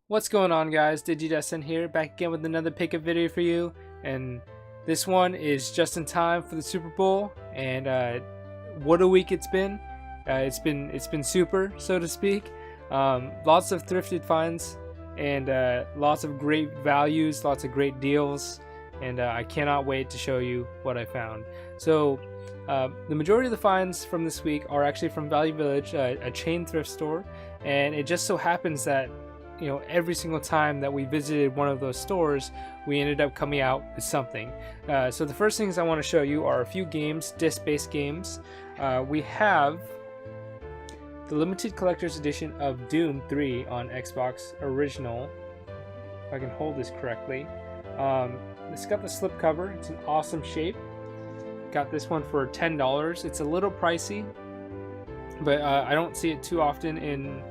What's going on, guys? DigiDestin here, back again with another pickup video for you, and this one is just in time for the Super Bowl. And what a week it's been! It's been super, so to speak. Lots of thrifted finds and lots of great values, lots of great deals, and I cannot wait to show you what I found. So the majority of the finds from this week are actually from Value Village, a chain thrift store, and it just so happens that every single time that we visited one of those stores, we ended up coming out with something. So the first things I want to show you are a few games, disc-based games. We have the limited collector's edition of Doom 3 on Xbox Original, if I can hold this correctly. It's got the slipcover. It's an awesome shape. Got this one for $10. It's a little pricey, but I don't see it too often in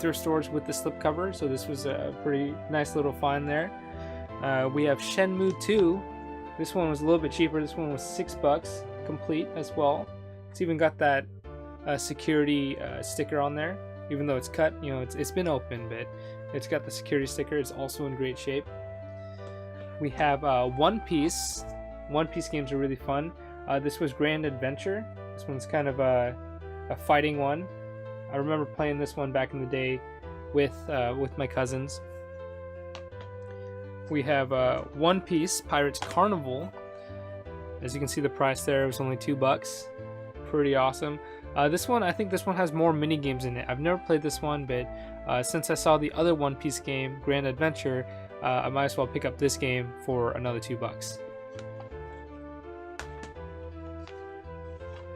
thrift stores with the slipcover, so this was a pretty nice little find there. We have Shenmue 2. This one was a little bit cheaper. This one was $6 complete as well. It's even got that security sticker on there, even though it's cut. It's been open, but it's got the security sticker. It's also in great shape. We have One Piece. One Piece games are really fun. This was Grand Adventure. This one's kind of a fighting one. I remember playing this one back in the day with my cousins. We have One Piece Pirates Carnival. As you can see, the price there was only $2. Pretty awesome. This one, I think this one has more mini games in it. I've never played this one, but since I saw the other One Piece game, Grand Adventure, I might as well pick up this game for another $2.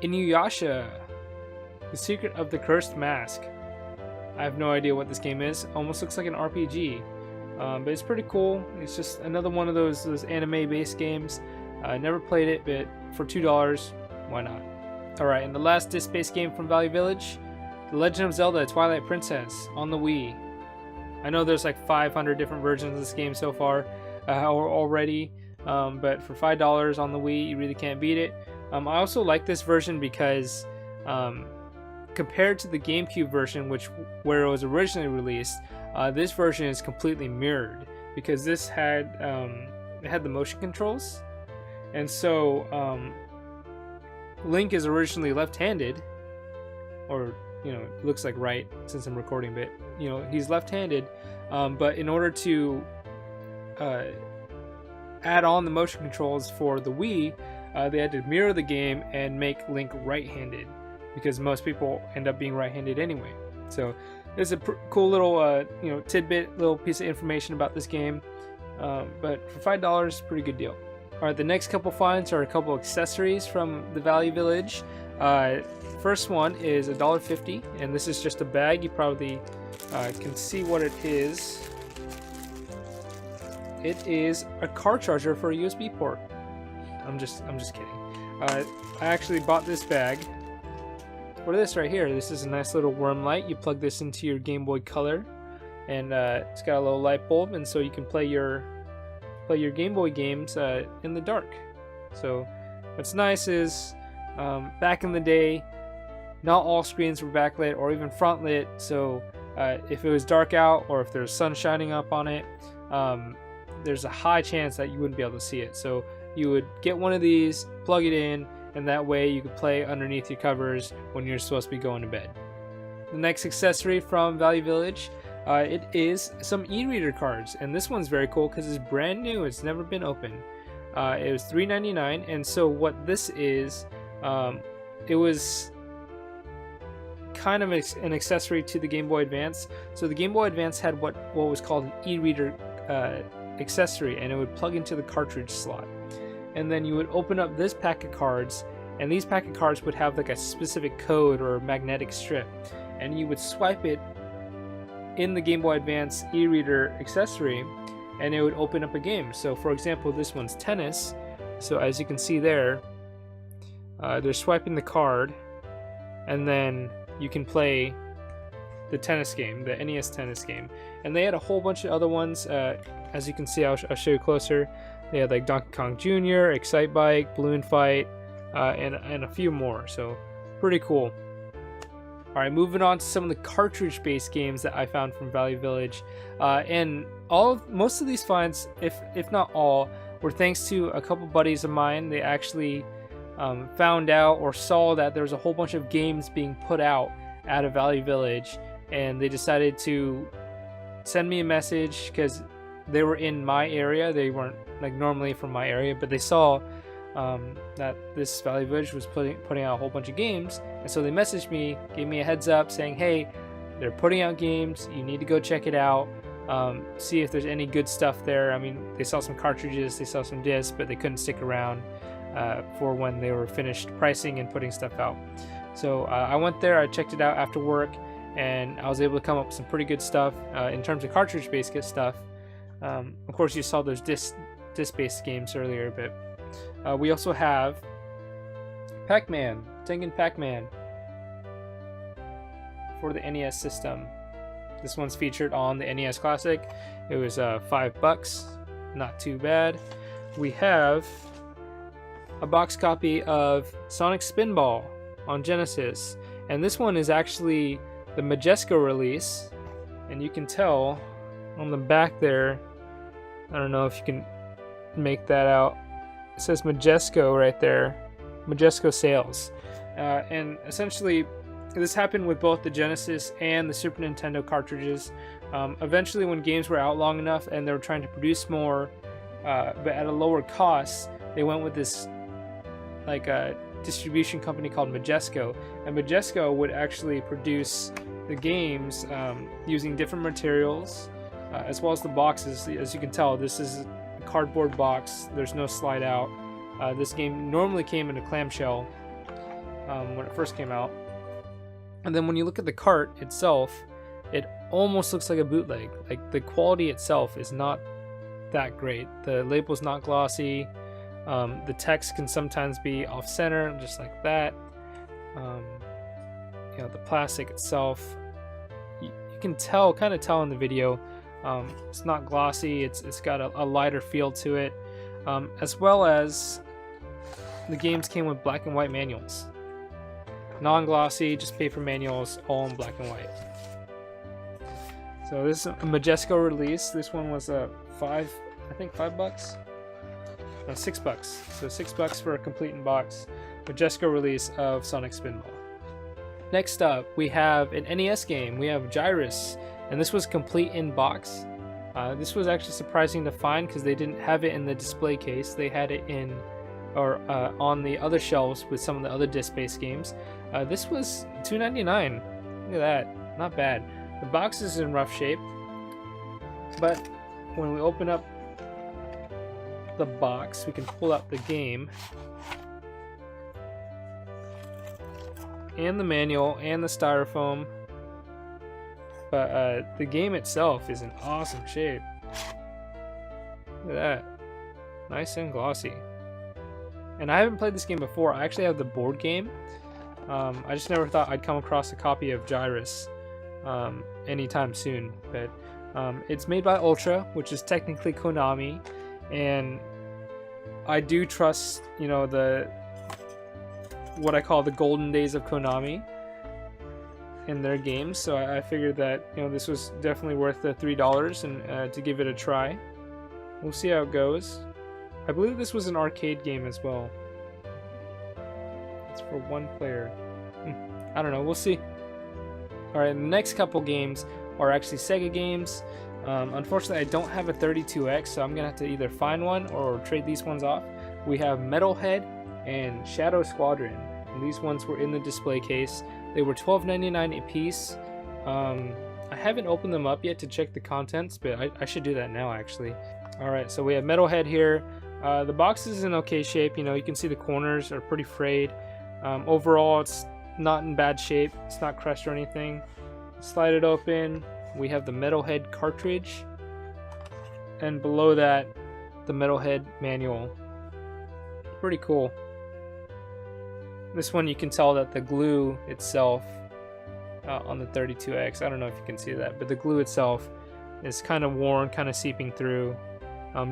Inuyasha, The Secret of the Cursed Mask. I have no idea what this game is. Almost looks like an RPG, but it's pretty cool. It's just another one of those anime-based games. I never played it, but for $2, why not? Alright, and the last disc-based game from Value Village, The Legend of Zelda Twilight Princess on the Wii. I know there's like 500 different versions of this game so far already, but for $5 on the Wii, you really can't beat it. I also like this version because compared to the GameCube version, where it was originally released, this version is completely mirrored, because this had the motion controls, and so Link is originally left-handed, or it looks like right since I'm recording, but he's left-handed, but in order to add on the motion controls for the Wii, they had to mirror the game and make Link right-handed, because most people end up being right-handed anyway. So there's a cool little tidbit, little piece of information about this game, but for $5, pretty good deal. Alright, the next couple finds are a couple accessories from the Value Village. First one is $1.50, and this is just a bag. You probably can see what it is. It is a car charger for a USB port. I'm just kidding. I actually bought this bag for this right here. This is a nice little worm light. You plug this into your Game Boy Color, and it's got a little light bulb, and so you can play your Game Boy games in the dark. So what's nice is back in the day, not all screens were backlit or even front lit. So if it was dark out, or if there's sun shining up on it, there's a high chance that you wouldn't be able to see it. So you would get one of these, plug it in, and that way you could play underneath your covers when you're supposed to be going to bed. The next accessory from Value Village, it is some e-reader cards, and this one's very cool because it's brand new. It's never been opened. It was $3.99, and so what this is, it was kind of an accessory to the Game Boy Advance. So the Game Boy Advance had what was called an e-reader accessory, and it would plug into the cartridge slot, and then you would open up this pack of cards, and these pack of cards would have like a specific code or magnetic strip, and you would swipe it in the Game Boy Advance e-reader accessory, and it would open up a game. So for example, this one's tennis. So as you can see there, they're swiping the card, and then you can play the tennis game, the NES tennis game. And they had a whole bunch of other ones. As you can see, I'll show you closer. They had like Donkey Kong Jr., Excite Bike, Balloon Fight, and a few more. So pretty cool. Alright, moving on to some of the cartridge-based games that I found from Value Village. And most of these finds, if not all, were thanks to a couple buddies of mine. They actually found out or saw that there was a whole bunch of games being put out of Value Village, and they decided to send me a message because they were in my area. They weren't like normally from my area, but they saw that this Value Village was putting out a whole bunch of games, and so they messaged me, gave me a heads up saying, hey, they're putting out games, you need to go check it out, see if there's any good stuff there. I mean, they saw some cartridges, they saw some discs, but they couldn't stick around for when they were finished pricing and putting stuff out. So I went there, I checked it out after work, and I was able to come up with some pretty good stuff in terms of cartridge-based stuff. Of course, you saw those disc-based games earlier, but we also have Pac-Man, Tengen Pac-Man for the NES system. This one's featured on the NES Classic. It was $5, not too bad. We have a box copy of Sonic Spinball on Genesis, and this one is actually the Majesco release, and you can tell on the back there, I don't know if you can make that out, it says Majesco right there, Majesco sales. And essentially this happened with both the Genesis and the Super Nintendo cartridges. Eventually, when games were out long enough and they were trying to produce more but at a lower cost, they went with this like a distribution company called Majesco, and Majesco would actually produce the games using different materials as well as the boxes. As you can tell, this is a cardboard box, there's no slide out. This game normally came in a clamshell when it first came out, and then when you look at the cart itself, it almost looks like a bootleg. Like, the quality itself is not that great. The label's not glossy. The text can sometimes be off center, just like that. You know, the plastic itself, you can tell, kind of tell in the video, it's not glossy. It's got a lighter feel to it, as well as the games came with black and white manuals, non-glossy, just paper manuals, all in black and white. So this is a Majesco release. This one was $5, no, $6. So $6 for a complete in box Majesco release of Sonic Spinball. Next up, we have an NES game. We have Gyrus, and this was complete in box. This was actually surprising to find because they didn't have it in the display case. They had it in on the other shelves with some of the other disc-based games. This was $2.99. Look at that, not bad. The box is in rough shape, but when we open up the box, we can pull out the game and the manual and the styrofoam, but the game itself is in awesome shape. Look at that, nice and glossy. And I haven't played this game before. I actually have the board game. I just never thought I'd come across a copy of Gyrus anytime soon, but it's made by Ultra, which is technically Konami, and I do trust, you know, what I call the golden days of Konami in their games. So I figured that, you know, this was definitely worth the $3 and to give it a try. We'll see how it goes. I believe this was an arcade game as well. It's for one player. I don't know, we'll see. Alright, the next couple games are actually Sega games. Unfortunately, I don't have a 32X, so I'm gonna have to either find one or trade these ones off. We have Metalhead and Shadow Squadron, and these ones were in the display case. They were $12.99 a piece. I haven't opened them up yet to check the contents, but I should do that now, actually. Alright, so we have Metalhead here. The box is in okay shape. You know, you can see the corners are pretty frayed. Overall, it's not in bad shape. It's not crushed or anything. Slide it open. We have the Metalhead cartridge, and below that, the Metalhead manual. Pretty cool. This one, you can tell that the glue itself on the 32X, I don't know if you can see that, but the glue itself is kind of worn, kind of seeping through,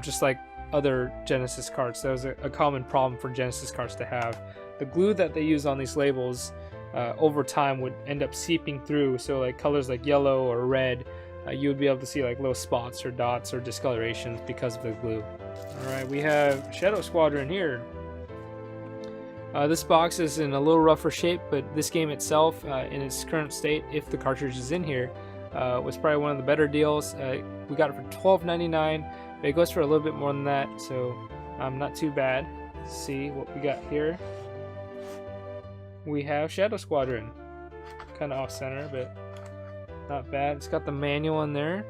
just like other Genesis carts. That was a common problem for Genesis carts to have. The glue that they use on these labels over time would end up seeping through. So like colors like yellow or red, you would be able to see like little spots or dots or discolorations because of the glue. Alright, we have Shadow Squadron here. This box is in a little rougher shape, but this game itself, in its current state, if the cartridge is in here, was probably one of the better deals. We got it for $12.99, but it goes for a little bit more than that, so not too bad. Let's see what we got here. We have Shadow Squadron. Kind of off center, but not bad. It's got the manual in there.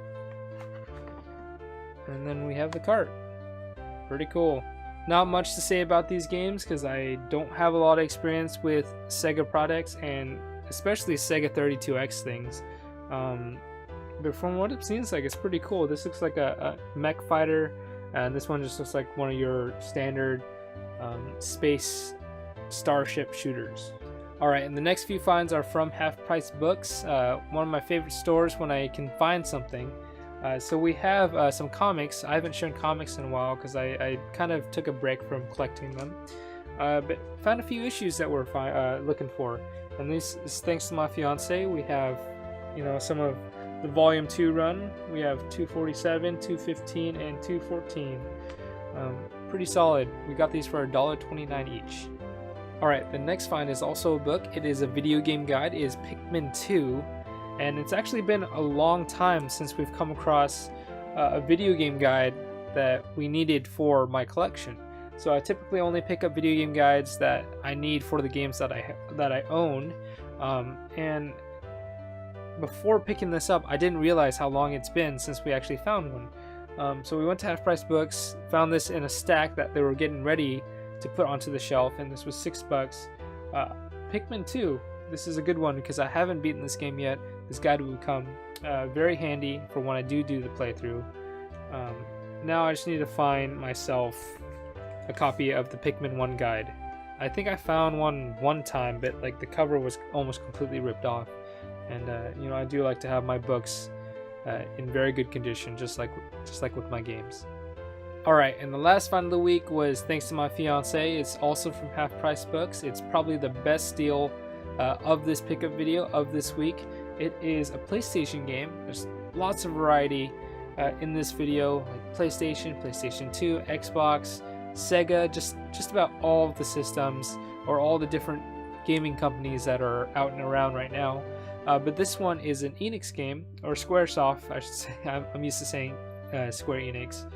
And then we have the cart. Pretty cool. Not much to say about these games because I don't have a lot of experience with Sega products, and especially Sega 32X things. But from what it seems like, it's pretty cool. This looks like a mech fighter, and this one just looks like one of your standard space starship shooters. Alright, and the next few finds are from Half Price Books, one of my favorite stores when I can find something. So we have some comics. I haven't shown comics in a while because I kind of took a break from collecting them. But found a few issues that we're looking for. And this is thanks to my fiance. We have, you know, some of the Volume 2 run. We have 247, 215, and 214. Pretty solid. We got these for $1.29 each. Alright, the next find is also a book. It is a video game guide. It is Pikmin 2. And it's actually been a long time since we've come across a video game guide that we needed for my collection. So I typically only pick up video game guides that I need for the games that I own. And before picking this up, I didn't realize how long it's been since we actually found one. So we went to Half Price Books, found this in a stack that they were getting ready to put onto the shelf, and this was $6. Pikmin 2. This is a good one because I haven't beaten this game yet. This guide will become very handy for when I do the playthrough. Now I just need to find myself a copy of the Pikmin 1 guide. I think I found one time, but like the cover was almost completely ripped off. And you know, I do like to have my books in very good condition, just like with my games. Alright, and the last find of the week was thanks to my fiance. It's also from Half Price Books. It's probably the best deal of this pickup video of this week. It is a PlayStation game. There's lots of variety in this video, like PlayStation, PlayStation 2, Xbox, Sega, just about all of the systems or all the different gaming companies that are out and around right now. But this one is an Enix game, or Squaresoft, I should say. I'm used to saying Square Enix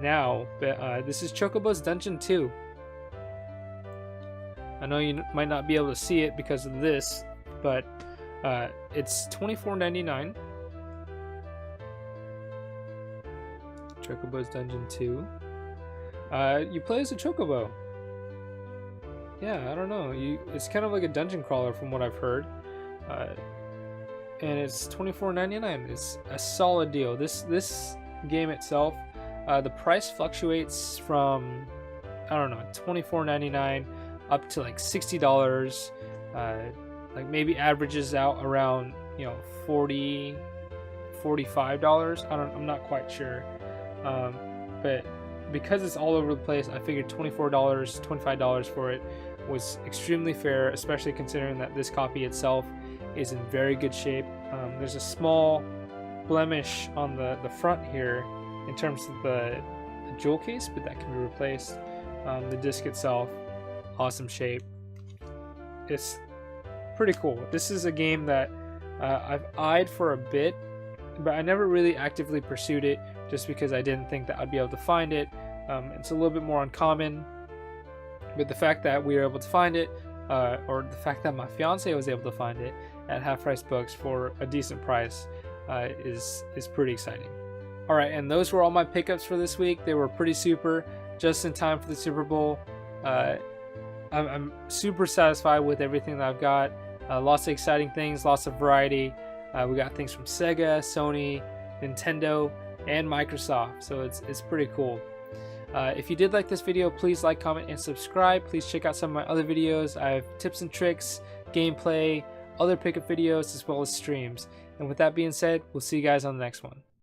now, but this is Chocobo's Dungeon 2. I know you might not be able to see it because of this, but it's $24.99. Chocobo's Dungeon 2. You play as a chocobo. Yeah, I don't know. It's kind of like a dungeon crawler from what I've heard. And it's $24.99. It's a solid deal. This game itself, the price fluctuates from, I don't know, $24.99 up to like $60. Like maybe averages out around, you know, $40, $45. I'm not quite sure. But because it's all over the place, I figured $24, $25 for it was extremely fair, especially considering that this copy itself is in very good shape. There's a small blemish on the front here in terms of the jewel case, but that can be replaced. The disc itself, awesome shape. It's pretty cool. This is a game that I've eyed for a bit, but I never really actively pursued it just because I didn't think that I'd be able to find it. It's a little bit more uncommon, but the fact that we were able to find it, or the fact that my fiance was able to find it at Half Price Books for a decent price is pretty exciting. Alright, and those were all my pickups for this week. They were pretty super, just in time for the Super Bowl. I'm super satisfied with everything that I've got. Lots of exciting things, lots of variety. We got things from Sega, Sony, Nintendo, and Microsoft, so it's pretty cool. If you did like this video, please like, comment, and subscribe. Please check out some of my other videos. I have tips and tricks, gameplay, other pickup videos, as well as streams. And with that being said, we'll see you guys on the next one.